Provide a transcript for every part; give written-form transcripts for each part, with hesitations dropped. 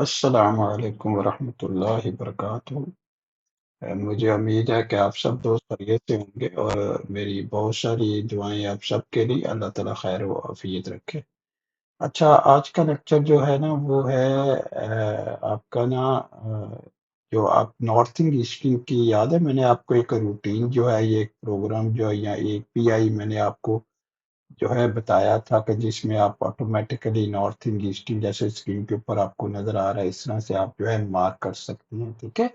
अस्सलामु अलैकुम वरहमतुल्लाहि वबरकातुहू। मुझे उम्मीद है कि आप सब दोस्त खैरियत से होंगे और मेरी बहुत सारी दुआएं आप सब के लिए अल्लाह ताला खैर व आफियत रखे। अच्छा, आज का लेक्चर जो है ना वो है आपका ना जो आप नॉर्थ ईस्ट की याद है, मैंने आपको एक रूटीन जो है, ये एक प्रोग्राम जो है या एक पीआई मैंने आपको जो है बताया था कि जिसमें आप ऑटोमेटिकली नॉर्थ ईस्टर्न जैसे स्क्रीन के ऊपर आपको नजर आ रहा है, इस तरह से आप जो है मार्क कर सकती हैं। ठीक है,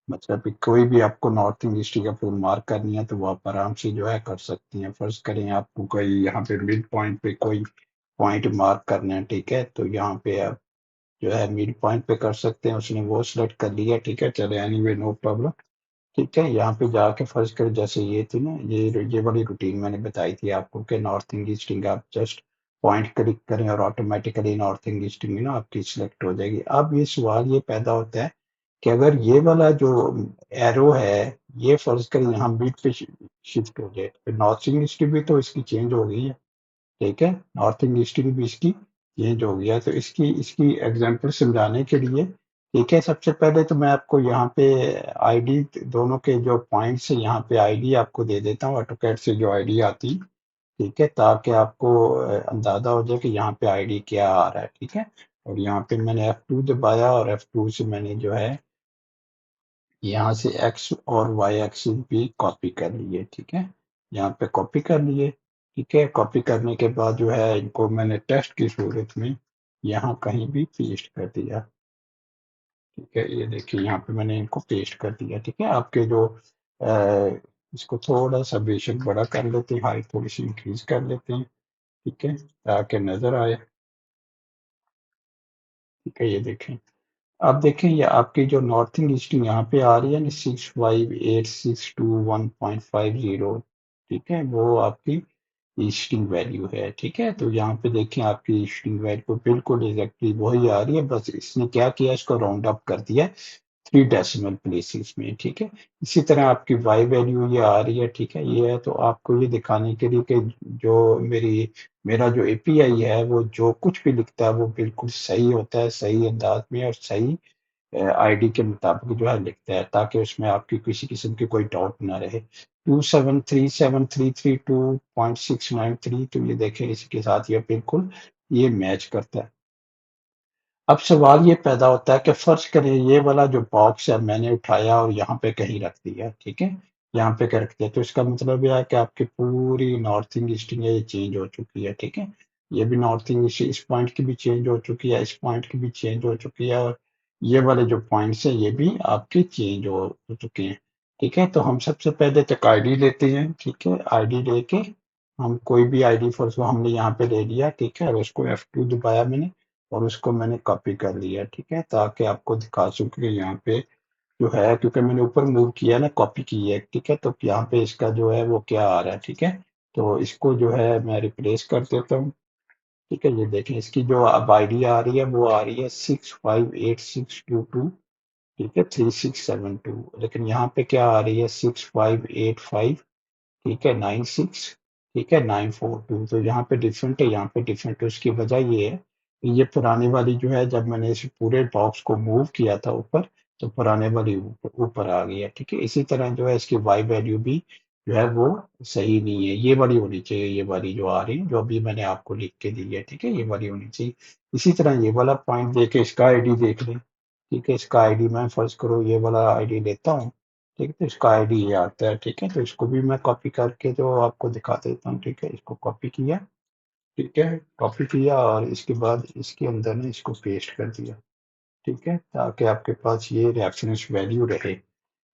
मतलब कि कोई भी आपको नॉर्थ ईस्ट का फुल मार्क करनी है तो वो आप आराम से जो है कर सकती हैं। फर्ज करें आपको कोई यहाँ पे मिड पॉइंट पे कोई पॉइंट मार्क करना है, ठीक है, तो यहाँ पे आप जो है मिड पॉइंट पे कर सकते हैं। उसने वो सिलेक्ट कर लिया, ठीक है, चले, एनीवे नो प्रॉब्लम। ठीक है, यहाँ पे जाके फर्ज कर जैसे ये थी ना, ये वाली रूटीन मैंने बताई थी आपको कि नॉर्थ ईस्टिंग आप जस्ट पॉइंट क्लिक करें और ऑटोमेटिकली नॉर्थ ईस्टिंग ना आपकी सिलेक्ट हो जाएगी। अब ये सवाल ये पैदा होता है कि अगर ये वाला जो एरो है ये फर्ज करें यहाँ मिड पे शिफ्ट हो जाए, फिर नॉर्थ ईस्टिंग भी तो इसकी चेंज हो गई है। ठीक है, नॉर्थ ईस्टिंग भी इसकी चेंज हो गया, तो इसकी इसकी एग्जांपल समझाने के लिए, ठीक है, सबसे पहले तो मैं आपको यहाँ पे आईडी दोनों के जो पॉइंट्स है यहाँ पे आईडी आपको दे देता हूँ, ऑटोकैड से जो आईडी आती, ठीक है, ताकि आपको अंदाजा हो जाए कि यहाँ पे आईडी क्या आ रहा है। ठीक है, और यहाँ पे मैंने F2 दबाया और F2 से मैंने जो है यहाँ से एक्स और वाई एक्सिस भी कॉपी कर लिए। ठीक है, यहाँ पे कॉपी कर लिए। ठीक है, कॉपी करने के बाद जो है इनको मैंने टेस्ट की सूरत में यहाँ कहीं भी पेस्ट कर दिया। ठीक है, ये देखिए यहाँ पे मैंने इनको पेस्ट कर दिया। ठीक है, आपके जो अ, इसको थोड़ा सा बेशक बड़ा कर लेते हैं, हाइट थोड़ी सी इंक्रीज कर लेते हैं। ठीक है, ताकि नजर आए। ठीक है, ये देखें, अब देखें ये आपकी जो नॉर्थ ईस्ट यहाँ पे आ रही है ना 65862.1.50। ठीक है, वो आपकी ईस्टिंग वैल्यू है। ठीक है, तो यहाँ पे देखें आपकी ईस्टिंग वैल्यू बिल्कुल एग्जैक्टली वही आ रही है, बस इसने क्या किया, इसको राउंड अप कर दिया 3 डेसिमल प्लेसेस में। ठीक है, इसी तरह आपकी वाई वैल्यू ये आ रही है। ठीक है, ये है तो आपको ये दिखाने के लिए कि जो मेरा जो एपीआई है वो जो कुछ भी लिखता है वो बिल्कुल सही होता है, सही अंदाज में और सही आईडी के मुताबिक जो है लिखता है, ताकि उसमें आपकी किसी किस्म की कोई डाउट ना रहे। 2737332.693, तो ये देखें इसके साथ ये बिल्कुल ये मैच करता है। अब सवाल ये पैदा होता है कि फर्ज करें ये वाला जो बॉक्स है मैंने उठाया और यहाँ पे कहीं रख दिया। ठीक है, यहाँ पे क्या रख दिया, तो इसका मतलब यह है कि आपकी पूरी नॉर्थ ईस्टिंग ये चेंज हो चुकी है। ठीक है, ये भी नॉर्थ ईस्ट इस पॉइंट की भी चेंज हो चुकी है, इस पॉइंट की भी चेंज हो चुकी है, और ये वाले जो पॉइंट्स हैं ये भी आपके चेंज हो चुके हैं। ठीक है, तो हम सबसे पहले तक आईडी लेते हैं। ठीक है, आईडी लेके हम कोई भी आईडी फॉर हमने यहाँ पे ले लिया। ठीक है, और उसको F2 दबाया मैंने और उसको मैंने कॉपी कर लिया। ठीक है, ताकि आपको दिखा सकूं कि यहाँ पे जो है, क्योंकि मैंने ऊपर मूव किया ना, कॉपी की है। ठीक है, तो यहाँ पे इसका जो है वो क्या आ रहा है। ठीक है, तो इसको जो है मैं रिप्लेस कर देता हूँ। ठीक है, ये देखें इसकी जो अब आईडी आ रही है वो आ रही है 65862 ठीक है 3672, लेकिन यहाँ पे क्या आ रही है 6585, ठीक है 96, ठीक है 942। तो यहाँ पे डिफरेंट है, यहाँ पे डिफरेंट है। उसकी वजह ये है कि ये पुरानी वाली जो है, जब मैंने इस पूरे बॉक्स को मूव किया था ऊपर, तो पुराने वाली ऊपर ऊपर आ गई है। ठीक है, इसी तरह जो है इसकी वाई वैल्यू भी जो है वो सही नहीं है, ये वाली होनी चाहिए, ये वाली जो आ रही है जो अभी मैंने आपको लिख के दी है। ठीक है, ये वाली होनी चाहिए। इसी तरह ये वाला पॉइंट देके इसका आईडी देख लें। ठीक है, इसका आईडी मैं फर्ज करो ये वाला आईडी लेता हूँ। ठीक है, तो इसका आईडी ये आता है। ठीक है, तो इसको भी मैं कॉपी करके जो आपको दिखा देता हूँ। ठीक है, इसको कॉपी किया। ठीक है, कॉपी किया और इसके बाद इसके अंदर ने इसको पेस्ट कर दिया। ठीक है, ताकि आपके पास ये रेफरेंस वैल्यू रहे।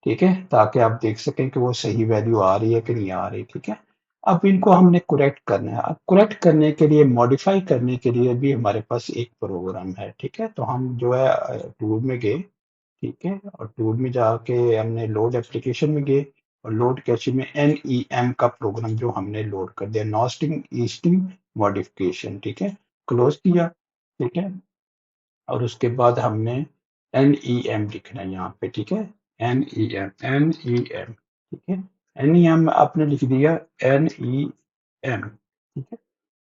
ठीक है, ताकि आप देख सकें कि वो सही वैल्यू आ रही है कि नहीं आ रही। ठीक है, अब इनको हमने करेक्ट करना है। अब करेक्ट करने के लिए, मॉडिफाई करने के लिए भी हमारे पास एक प्रोग्राम है। ठीक है, तो हम जो है टूल में गए। ठीक है, और टूल में जाके हमने लोड एप्लीकेशन में गए और लोड कैचे में NEM का प्रोग्राम जो हमने लोड कर दिया, नॉस्टिंग ईस्टिंग मॉडिफिकेशन। ठीक है, क्लोज किया। ठीक है, और उसके बाद हमने NEM लिखना है यहाँ पे। ठीक है, NEM ठीक है, NEM आपने लिख दिया NEM। ठीक है,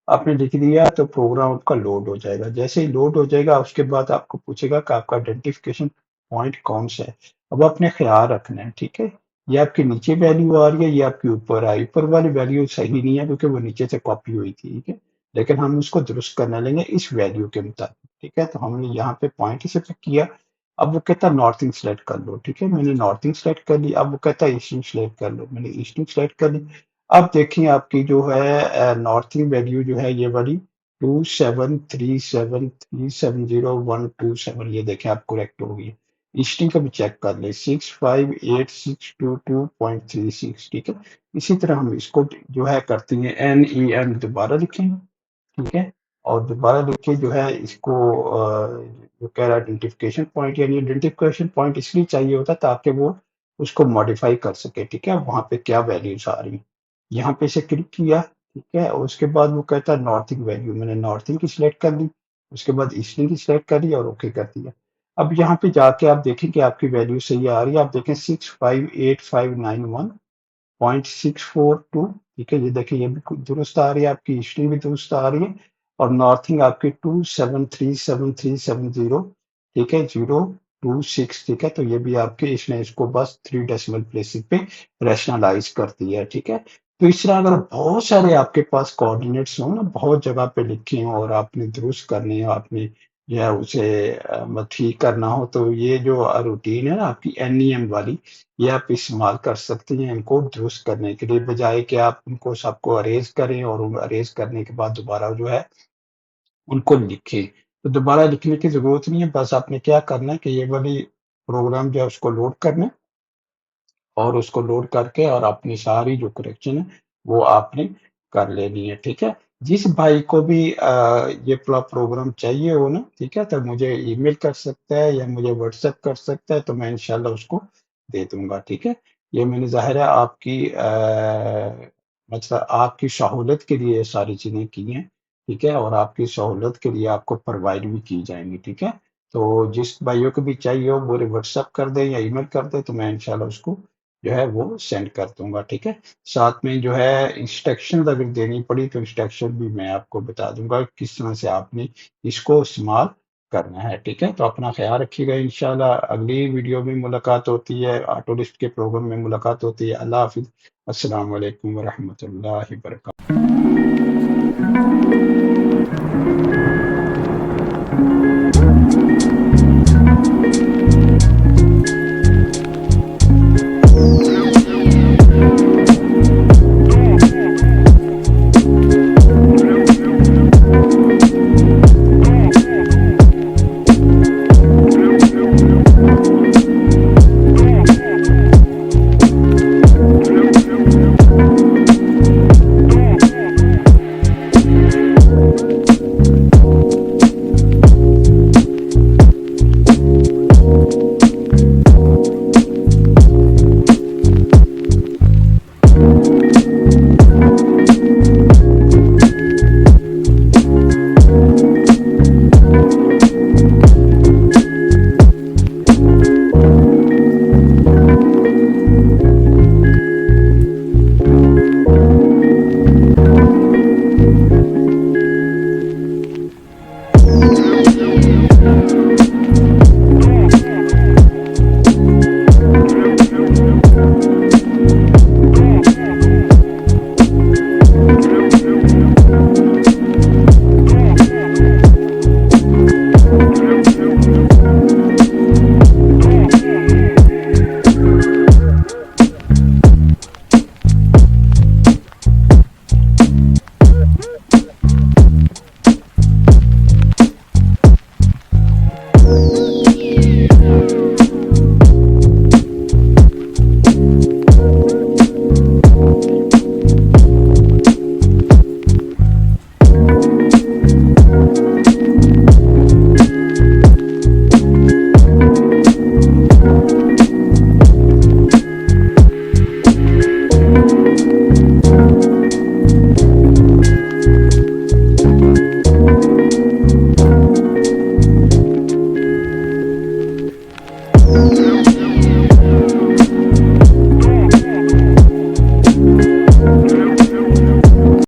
आपने लिख दिया तो प्रोग्राम आपका लोड हो जाएगा। जैसे ही लोड हो जाएगा उसके बाद आपको पूछेगा कि आपका आइडेंटिफिकेशन पॉइंट कौन-सा है। अब आपने ख़्याल रखना है, ठीक है? ये आपके नीचे वैल्यू आ रही है, ये आपके ऊपर आई। ऊपर वाली वैल्यू सही नहीं है क्योंकि वो नीचे से कॉपी हुई थी, ठीक है? लेकिन हम उसको दुरुस्त करने लेंगे इस वैल्यू के मुताबिक, ठीक है? तो हमने यहाँ पे पॉइंट इसे पिक किया। अब वो कहता है नॉर्थिंग सेलेक्ट कर लो, ठीक है? मैंने नॉर्थिंग सेलेक्ट कर ली। अब वो कहता है ईस्टर्न सेलेक्ट कर लो, मैंने ईस्टर्न सेलेक्ट कर ली। अब देखिए आपकी जो है नॉर्थिंग वैल्यू जो है ये वाली 2737370127 ये देखें आप करेक्ट हो गई। ईस्टर्न का भी चेक कर लें 658622.36 ठीक है। इसी तरह हम इसको जो है करते हैं NEM दोबारा लिखें, ठीक है? और दोबारा लिख जो है इसको जो कह रहा है आइडेंटिफिकेशन पॉइंट यानी आइडेंटिफिकेशन पॉइंट इसलिए चाहिए होता है ताकि वो उसको मॉडिफाई कर सके, ठीक है? वहाँ पे क्या वैल्यूज़ आ रही हैं। यहाँ पे इसे क्लिक किया, ठीक है? और उसके बाद वो कहता है नॉर्थिंग वैल्यू, मैंने नॉर्थिंग की सिलेक्ट कर ली, उसके बाद ईस्टर्न की सिलेक्ट कर ली और ओके कर दिया। अब यहाँ पे जाके आप देखें कि आपकी वैल्यू सही आ रही है, आप देखें 658591.642 ठीक है? ये देखिए ये भी दुरुस्त आ रही है, आपकी ईस्टर्न भी दुरुस्त आ रही है और नॉर्थिंग आपकी 273737 ठीक है 026 ठीक है। तो ये भी आपके इसने इसको बस 3 डेसिमल प्लेसेस पे रैशनलाइज कर दिया है, ठीक है। तो इस तरह अगर बहुत सारे आपके पास कोऑर्डिनेट्स हो ना, बहुत जगह पे लिखे हों और आपने दुरुस्त करने हो, आपने जो है उसे ठीक करना हो, तो ये जो रूटीन है ना आपकी NEM वाली, ये आप इस्तेमाल कर सकते हैं इनको दुरुस्त करने के लिए, बजाए कि आप उनको सबको अरेज करें और अरेज करने के बाद दोबारा जो है उनको लिखें। तो दोबारा लिखने की ज़रूरत नहीं है, बस आपने क्या करना है कि ये वाली प्रोग्राम जो है उसको लोड करना है और उसको लोड करके और अपनी सारी जो करेक्शन है, वो आपने कर लेनी है, ठीक है? जिस भाई को भी ये प्रोग्राम चाहिए हो ना, ठीक है? तो मुझे ईमेल कर सकता है या मुझे व्हाट्सएप कर सकता है, तो मैं इंशाल्लाह उसको दे दूँगा, ठीक है? ये मैंने ज़ाहिर है आपकी मतलब आपकी सहूलत के लिए ये सारी चीज़ें की हैं, ठीक है? और आपकी सहूलत के लिए आपको प्रोवाइड भी की जाएँगी, ठीक है? तो जिस भाइयों को भी चाहिए हो मुझे व्हाट्सएप कर दें या ईमेल कर दें, तो मैं इंशाल्लाह उसको जो है वो सेंड कर दूँगा, ठीक है? साथ में जो है इंस्ट्रक्शंस अगर देनी पड़ी तो इंस्ट्रक्शन भी मैं आपको बता दूँगा किस तरह से आपने इसको इस्तेमाल करना है, ठीक है? तो अपना ख़्याल रखिएगा इंशाल्लाह अगली वीडियो में मुलाकात होती है, ऑटो लिस्ट के प्रोग्राम में मुलाकात होती है। अल्लाह हाफ़िज़। अस्सलाम वालेकुम व रहमतुल्लाहि व बरकातहू।